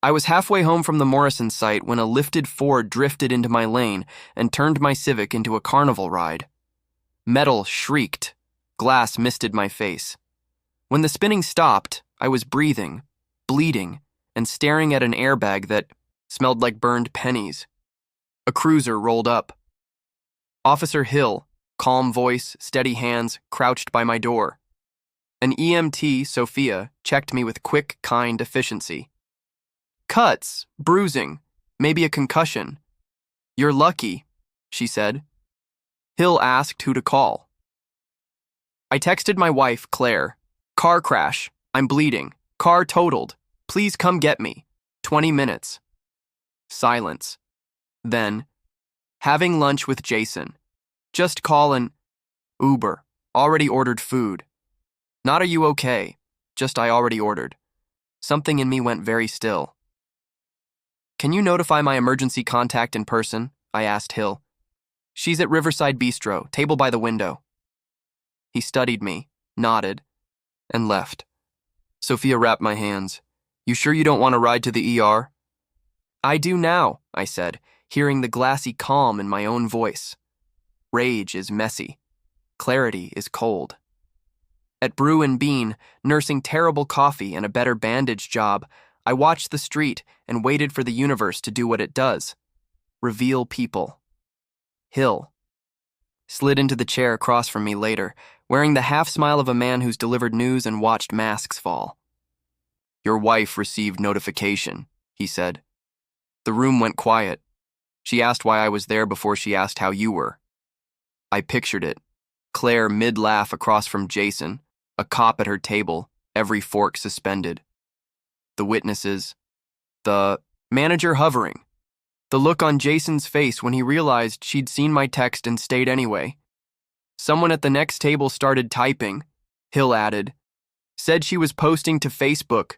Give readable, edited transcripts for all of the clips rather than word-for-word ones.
I was halfway home from the Morrison site when a lifted Ford drifted into my lane and turned my Civic into a carnival ride. Metal shrieked. Glass misted my face. When the spinning stopped, I was breathing, bleeding, and staring at an airbag that smelled like burned pennies. A cruiser rolled up. Officer Hill, calm voice, steady hands, crouched by my door. An EMT, Sophia, checked me with quick, kind efficiency. Cuts, bruising, maybe a concussion. You're lucky, she said. Hill asked who to call. I texted my wife, Claire. Car crash. I'm bleeding. Car totaled. Please come get me. 20 minutes. Silence. Then, having lunch with Jason. Just call an Uber. Already ordered food. Not are you okay? Just I already ordered. Something in me went very still. Can you notify my emergency contact in person? I asked Hill. She's at Riverside Bistro, table by the window. He studied me, nodded, and left. Sophia wrapped my hands. You sure you don't want to ride to the ER? I do now, I said, hearing the glassy calm in my own voice. Rage is messy. Clarity is cold. At Brew and Bean, nursing terrible coffee and a better bandage job, I watched the street and waited for the universe to do what it does. Reveal people. Hill. Slid into the chair across from me later, wearing the half-smile of a man who's delivered news and watched masks fall. Your wife received notification, he said. The room went quiet. She asked why I was there before she asked how you were. I pictured it. Claire mid-laugh across from Jason, a cop at her table, every fork suspended. The witnesses. The manager hovering. The look on Jason's face when he realized she'd seen my text and stayed anyway. Someone at the next table started typing. Hill added. Said she was posting to Facebook.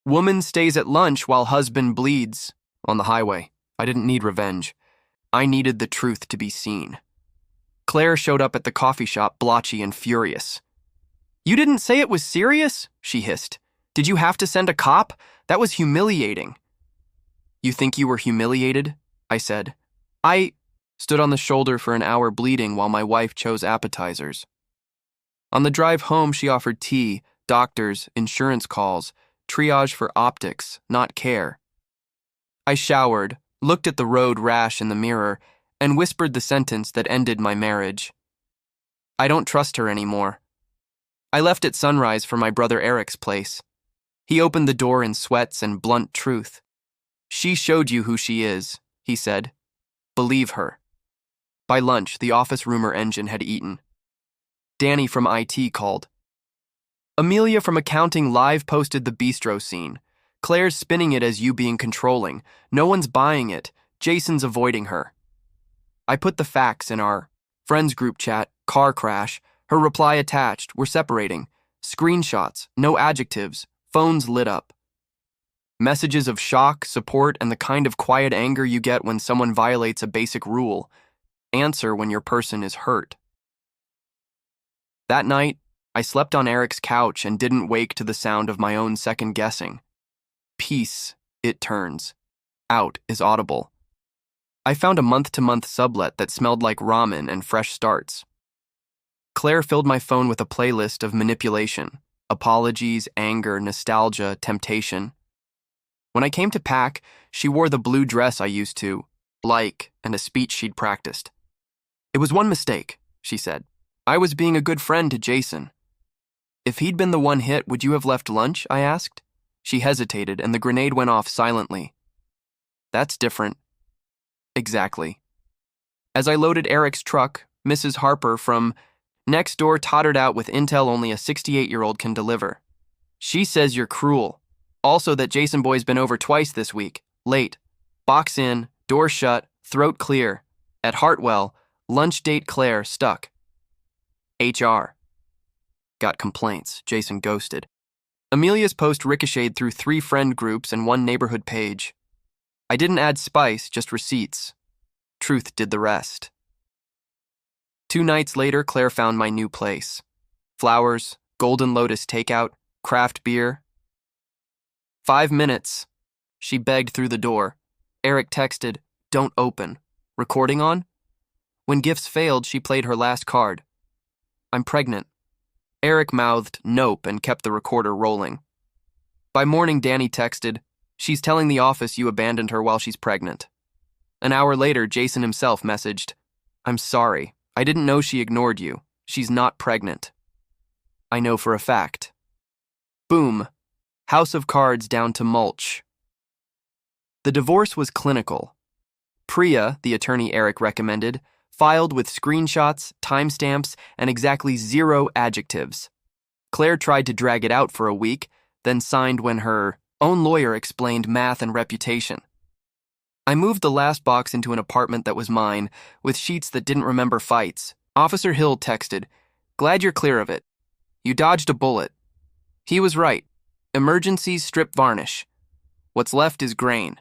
Woman stays at lunch while husband bleeds. On the highway. I didn't need revenge. I needed the truth to be seen. Claire showed up at the coffee shop, blotchy and furious. You didn't say it was serious? She hissed. Did you have to send a cop? That was humiliating. You think you were humiliated? I said. I stood on the shoulder for an hour bleeding while my wife chose appetizers. On the drive home, she offered tea, doctors, insurance calls, triage for optics, not care. I showered, looked at the road rash in the mirror, and whispered the sentence that ended my marriage. I don't trust her anymore. I left at sunrise for my brother Eric's place. He opened the door in sweats and blunt truth. She showed you who she is, he said. Believe her. By lunch, the office rumor engine had eaten. Danny from IT called. Amelia from accounting live posted the bistro scene. Claire's spinning it as you being controlling. No one's buying it. Jason's avoiding her. I put the facts in our friends group chat, car crash. Her reply attached, we're separating. Screenshots, no adjectives, phones lit up. Messages of shock, support, and the kind of quiet anger you get when someone violates a basic rule. Answer when your person is hurt. That night, I slept on Eric's couch and didn't wake to the sound of my own second guessing. Peace, it turns. Out is audible. I found a month-to-month sublet that smelled like ramen and fresh starts. Claire filled my phone with a playlist of manipulation, apologies, anger, nostalgia, temptation. When I came to pack, she wore the blue dress I used to like and a speech she'd practiced. It was one mistake, she said. I was being a good friend to Jason. If he'd been the one hit, would you have left lunch? I asked. She hesitated, and the grenade went off silently. That's different. Exactly. As I loaded Eric's truck, Mrs. Harper from next door tottered out with intel only a 68-year-old can deliver. She says you're cruel. Also that Jason boy's been over twice this week. Late. Box in, door shut, throat clear. At Hartwell, lunch date Claire stuck. HR. Got complaints. Jason ghosted. Amelia's post ricocheted through 3 friend groups and 1 neighborhood page. I didn't add spice, just receipts. Truth did the rest. 2 nights later, Claire found my new place. Flowers, Golden Lotus takeout, craft beer. 5 minutes. She begged through the door. Eric texted, "Don't open. Recording on?" When gifts failed, she played her last card. "I'm pregnant." Eric mouthed nope and kept the recorder rolling. By morning, Danny texted, "She's telling the office you abandoned her while she's pregnant." An hour later, Jason himself messaged, "I'm sorry. I didn't know she ignored you. She's not pregnant." I know for a fact. Boom. House of Cards down to mulch. The divorce was clinical. Priya, the attorney Eric recommended, filed with screenshots, timestamps, and exactly 0 adjectives. Claire tried to drag it out for a week, then signed when her own lawyer explained math and reputation. I moved the last box into an apartment that was mine, with sheets that didn't remember fights. Officer Hill texted, "Glad you're clear of it. You dodged a bullet." He was right. Emergencies strip varnish. What's left is grain.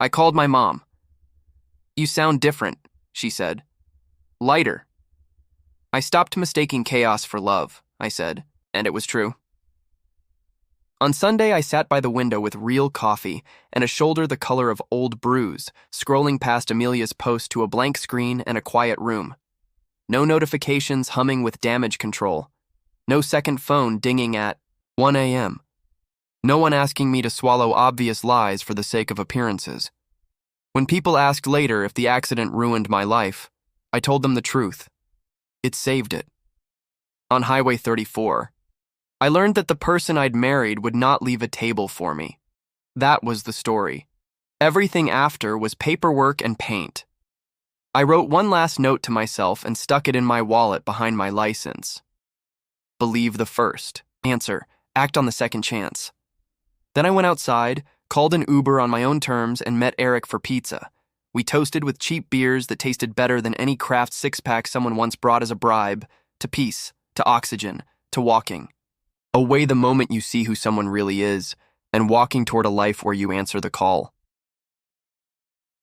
I called my mom. "You sound different," she said. "Lighter." "I stopped mistaking chaos for love," I said, and it was true. On Sunday, I sat by the window with real coffee and a shoulder the color of old brews, scrolling past Amelia's post to a blank screen and a quiet room. No notifications humming with damage control. No second phone dinging at 1 a.m. No one asking me to swallow obvious lies for the sake of appearances. When people asked later if the accident ruined my life, I told them the truth. It saved it. On Highway 34, I learned that the person I'd married would not leave a table for me. That was the story. Everything after was paperwork and paint. I wrote one last note to myself and stuck it in my wallet behind my license. Believe the first. Answer, act on the second chance. Then I went outside, called an Uber on my own terms, and met Eric for pizza. We toasted with cheap beers that tasted better than any craft six-pack someone once brought as a bribe, to peace, to oxygen, to walking. Away the moment you see who someone really is, and walking toward a life where you answer the call.